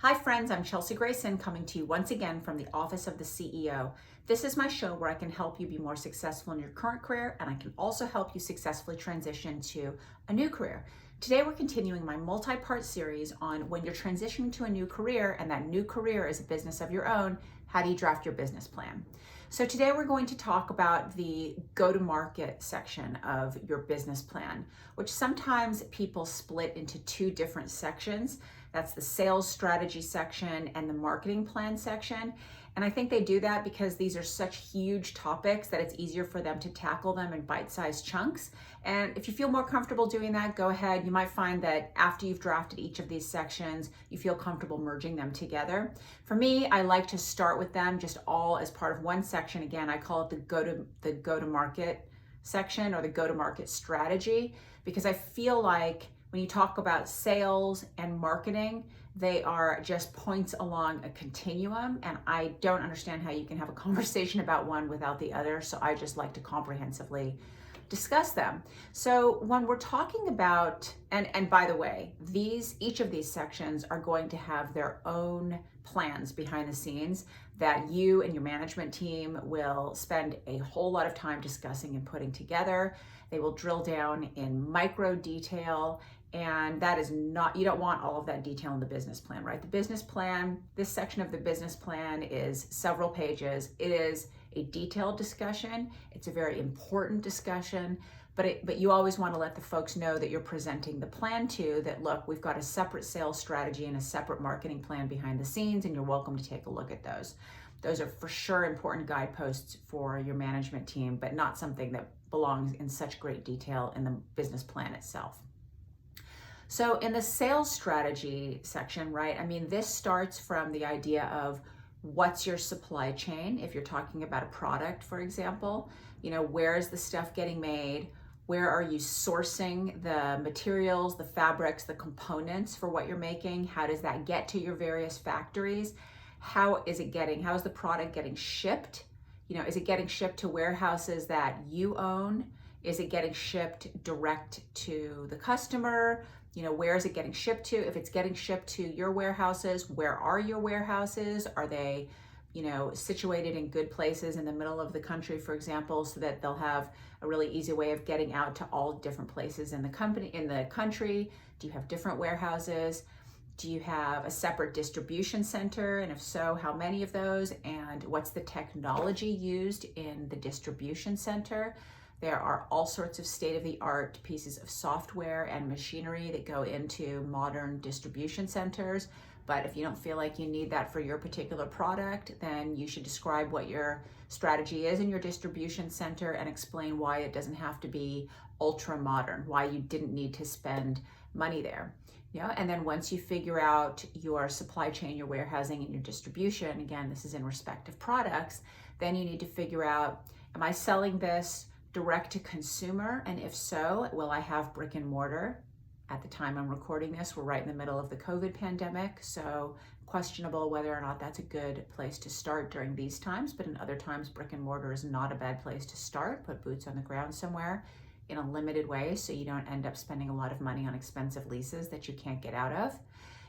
Hi friends, I'm Chelsea Grayson coming to you once again from the Office of the CEO. This is my show where I can help you be more successful in your current career, and I can also help you successfully transition to a new career. Today we're continuing my multi-part series on when you're transitioning to a new career and that new career is a business of your own, how do you draft your business plan? So today we're going to talk about the go-to-market section of your business plan, which sometimes people split into two different sections. That's the sales strategy section and the marketing plan section. And I think they do that because these are such huge topics that it's easier for them to tackle them in bite-sized chunks. And if you feel more comfortable doing that, go ahead. You might find that after you've drafted each of these sections, you feel comfortable merging them together. For me, I like to start with them just all as part of one section. Again, I call it the go-to-market section or the go-to-market strategy, because I feel like when you talk about sales and marketing, they are just points along a continuum, and I don't understand how you can have a conversation about one without the other, so I just like to comprehensively discuss them. So when we're talking about, and by the way, each of these sections are going to have their own plans behind the scenes that you and your management team will spend a whole lot of time discussing and putting together. They will drill down in micro detail, and that is not, you don't want all of that detail in the business plan, right? The business plan, this section of the business plan is several pages. It is a detailed discussion. It's a very important discussion, but you always want to let the folks know that you're presenting the plan to, that look, we've got a separate sales strategy and a separate marketing plan behind the scenes, and you're welcome to take a look at those. Those are for sure important guideposts for your management team, but not something that belongs in such great detail in the business plan itself. So in the sales strategy section, right, I mean, this starts from the idea of what's your supply chain. If you're talking about a product, for example, where is the stuff getting made? Where are you sourcing the materials, the fabrics, the components for what you're making? How does that get to your various factories? How is the product getting shipped? Is it getting shipped to warehouses that you own? Is it getting shipped direct to the customer? Where is it getting shipped to? If it's getting shipped to your warehouses, where are your warehouses? Are they, situated in good places in the middle of the country, for example, so that they'll have a really easy way of getting out to all different places in the country? Do you have different warehouses? Do you have a separate distribution center? And if so, how many of those? And what's the technology used in the distribution center? There are all sorts of state-of-the-art pieces of software and machinery that go into modern distribution centers. But if you don't feel like you need that for your particular product, then you should describe what your strategy is in your distribution center and explain why it doesn't have to be ultra modern, why you didn't need to spend money there. And then once you figure out your supply chain, your warehousing, and your distribution, again, this is in respect of products, then you need to figure out, am I selling this direct to consumer? And if so, will I have brick and mortar? At the time I'm recording this, we're right in the middle of the COVID pandemic, so questionable whether or not that's a good place to start during these times, but in other times, brick and mortar is not a bad place to start. Put boots on the ground somewhere in a limited way so you don't end up spending a lot of money on expensive leases that you can't get out of.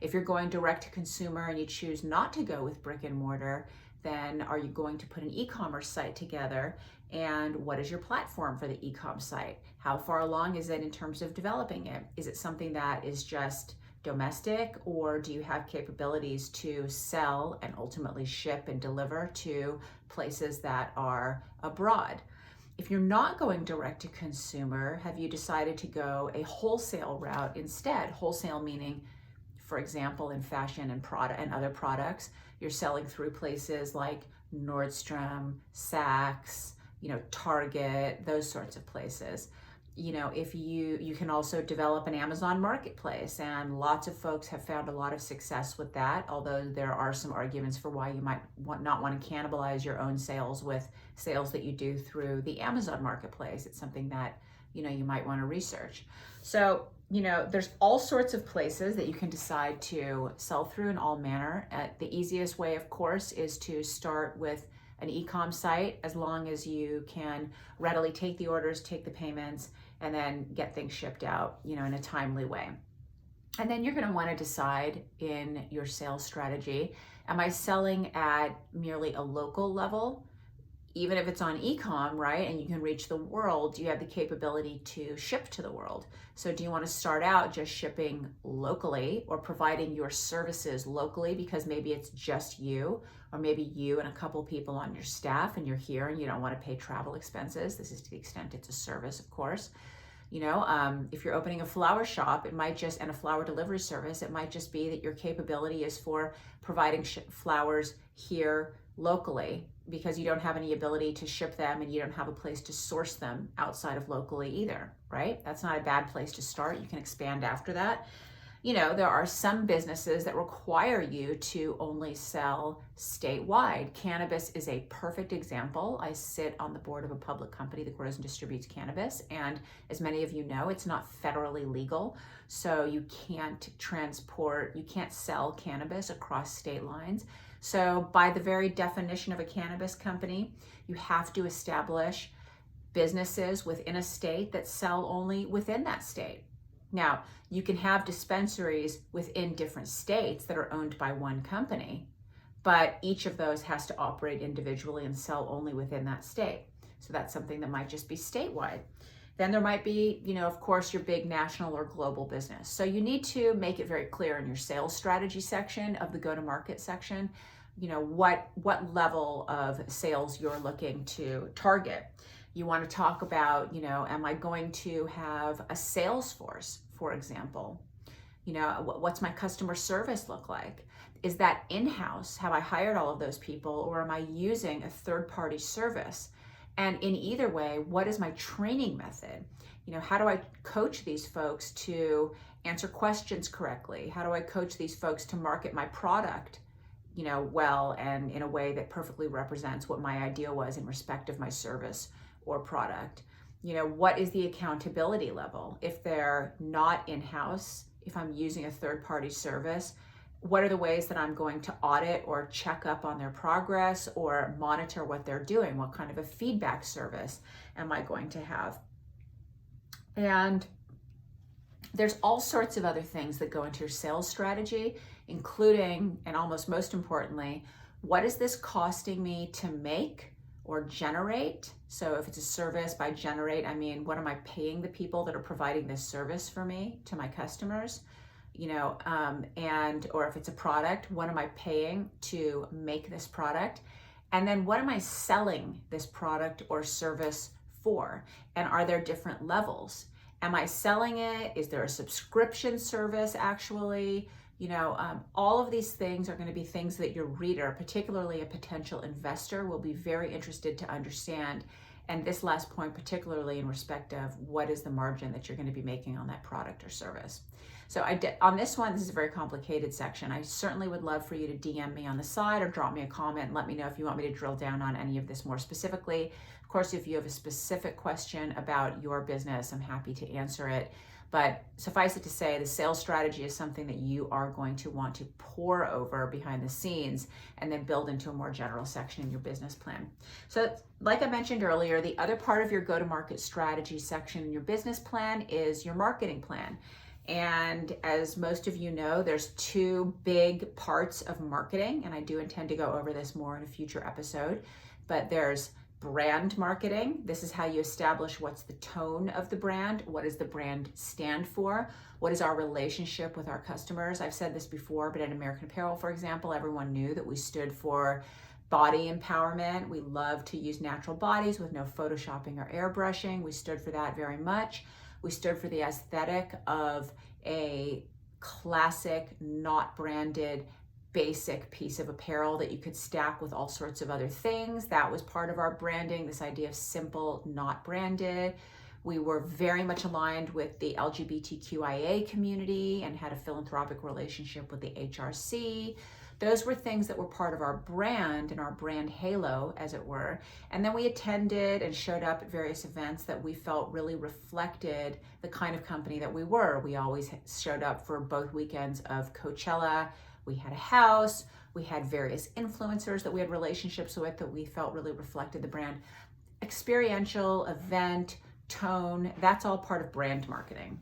If you're going direct to consumer and you choose not to go with brick and mortar, then are you going to put an e-commerce site together? And what is your platform for the e-com site? How far along is it in terms of developing it? Is it something that is just domestic, or do you have capabilities to sell and ultimately ship and deliver to places that are abroad? If you're not going direct to consumer, have you decided to go a wholesale route instead? Wholesale meaning, for example, in fashion and product and other products, you're selling through places like Nordstrom, Saks, Target, those sorts of places. If you can also develop an Amazon marketplace, and lots of folks have found a lot of success with that, although there are some arguments for why you might not want to cannibalize your own sales with sales that you do through the Amazon marketplace. It's something that you might want to research. So there's all sorts of places that you can decide to sell through in all manner. The easiest way, of course, is to start with an e-com site, as long as you can readily take the orders, take the payments, and then get things shipped out, in a timely way. And then you're going to want to decide in your sales strategy, am I selling at merely a local level? Even if it's on e-com, right, and you can reach the world, do you have the capability to ship to the world? So do you want to start out just shipping locally or providing your services locally because maybe it's just you, or maybe you and a couple people on your staff and you're here and you don't want to pay travel expenses? This is to the extent it's a service, of course. If you're opening a flower shop, it might just, and a flower delivery service, it might just be that your capability is for providing flowers here locally because you don't have any ability to ship them and you don't have a place to source them outside of locally either, right? That's not a bad place to start. You can expand after that. There are some businesses that require you to only sell statewide. Cannabis is a perfect example. I sit on the board of a public company that grows and distributes cannabis. And as many of you know, it's not federally legal. So you can't sell cannabis across state lines. So by the very definition of a cannabis company, you have to establish businesses within a state that sell only within that state. Now, you can have dispensaries within different states that are owned by one company, but each of those has to operate individually and sell only within that state. So that's something that might just be statewide. Then there might be, of course, your big national or global business. So you need to make it very clear in your sales strategy section of the go-to-market section, what level of sales you're looking to target. You want to talk about, am I going to have a sales force, for example? What's my customer service look like? Is that in-house? Have I hired all of those people, or am I using a third-party service? And in either way, what is my training method? How do I coach these folks to answer questions correctly? How do I coach these folks to market my product, well, and in a way that perfectly represents what my idea was in respect of my service or product? What is the accountability level? If they're not in-house, if I'm using a third-party service, what are the ways that I'm going to audit or check up on their progress or monitor what they're doing? What kind of a feedback service am I going to have? And there's all sorts of other things that go into your sales strategy, including, and almost most importantly, what is this costing me to make or generate? So if it's a service, by generate, I mean, what am I paying the people that are providing this service for me to my customers? Or if it's a product, what am I paying to make this product? And then what am I selling this product or service for? And are there different levels? Am I selling it? Is there a subscription service actually? All of these things are going to be things that your reader, particularly a potential investor, will be very interested to understand. And this last point, particularly in respect of what is the margin that you're going to be making on that product or service. So on this one, this is a very complicated section. I certainly would love for you to DM me on the side or drop me a comment and let me know if you want me to drill down on any of this more specifically. Of course, if you have a specific question about your business, I'm happy to answer it. But suffice it to say, the sales strategy is something that you are going to want to pour over behind the scenes and then build into a more general section in your business plan. So like I mentioned earlier, the other part of your go-to-market strategy section in your business plan is your marketing plan. And as most of you know, there's two big parts of marketing, and I do intend to go over this more in a future episode, but there's brand marketing. This is how you establish what's the tone of the brand, what does the brand stand for, what is our relationship with our customers. I've said this before, but at American Apparel, for example, everyone knew that we stood for body empowerment. We love to use natural bodies with no photoshopping or airbrushing. We stood for that very much. We stood for the aesthetic of a classic, not branded, basic piece of apparel that you could stack with all sorts of other things. That was part of our branding, this idea of simple, not branded. We were very much aligned with the LGBTQIA community and had a philanthropic relationship with the HRC. Those were things that were part of our brand and our brand halo, as it were. And then we attended and showed up at various events that we felt really reflected the kind of company that we were. We always showed up for both weekends of Coachella. We had a house, we had various influencers that we had relationships with that we felt really reflected the brand. Experiential, event, tone, that's all part of brand marketing.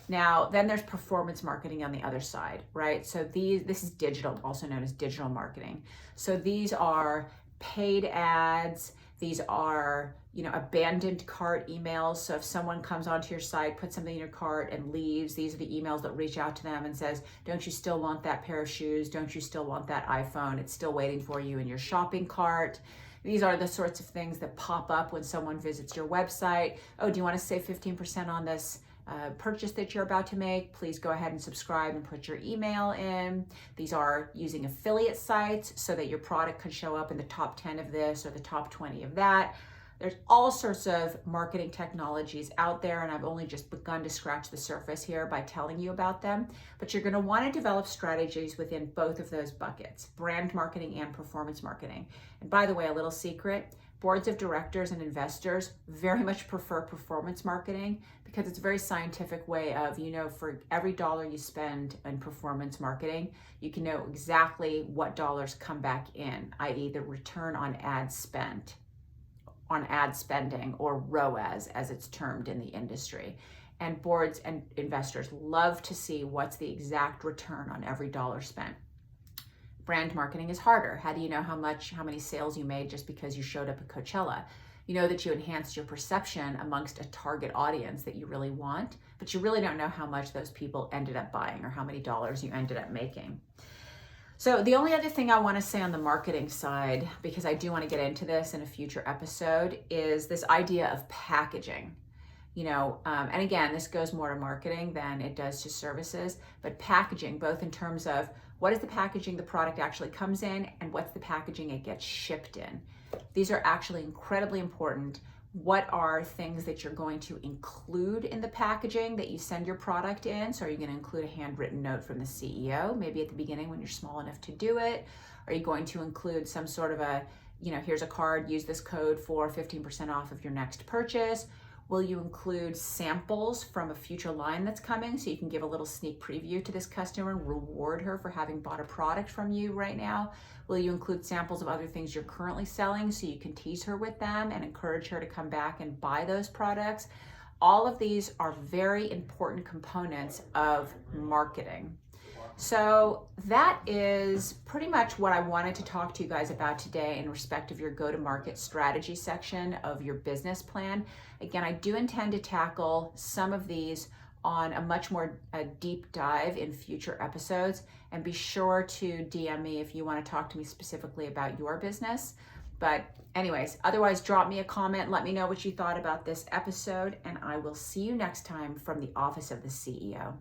Now, then there's performance marketing on the other side, right? So this is digital, also known as digital marketing. So these are paid ads. These are, abandoned cart emails. So if someone comes onto your site, puts something in your cart and leaves, these are the emails that reach out to them and says, don't you still want that pair of shoes? Don't you still want that iPhone? It's still waiting for you in your shopping cart. These are the sorts of things that pop up when someone visits your website. Oh, do you want to save 15% on this purchase that you're about to make? Please go ahead and subscribe and put your email in. These are using affiliate sites so that your product could show up in the top 10 of this or the top 20 of that. There's all sorts of marketing technologies out there, and I've only just begun to scratch the surface here by telling you about them. But you're going to want to develop strategies within both of those buckets, brand marketing and performance marketing. And by the way, a little secret, boards of directors and investors very much prefer performance marketing because it's a very scientific way of, for every dollar you spend in performance marketing, you can know exactly what dollars come back in, i.e. the return on ad spending, or ROAS as it's termed in the industry. And boards and investors love to see what's the exact return on every dollar spent. Brand marketing is harder. How do you know how many sales you made just because you showed up at Coachella? You know that you enhanced your perception amongst a target audience that you really want, but you really don't know how much those people ended up buying or how many dollars you ended up making. So the only other thing I want to say on the marketing side, because I do want to get into this in a future episode, is this idea of packaging. And again, this goes more to marketing than it does to services, but packaging, both in terms of what is the packaging the product actually comes in and what's the packaging it gets shipped in. These are actually incredibly important. What are things that you're going to include in the packaging that you send your product in? So are you going to include a handwritten note from the CEO, maybe at the beginning when you're small enough to do it? Are you going to include some sort of here's a card, use this code for 15% off of your next purchase? Will you include samples from a future line that's coming so you can give a little sneak preview to this customer and reward her for having bought a product from you right now? Will you include samples of other things you're currently selling so you can tease her with them and encourage her to come back and buy those products? All of these are very important components of marketing. So that is pretty much what I wanted to talk to you guys about today in respect of your go-to-market strategy section of your business plan. Again, I do intend to tackle some of these on a much more deep dive in future episodes, and be sure to DM me if you want to talk to me specifically about your business. But anyways, otherwise, drop me a comment, let me know what you thought about this episode, and I will see you next time from the Office of the CEO.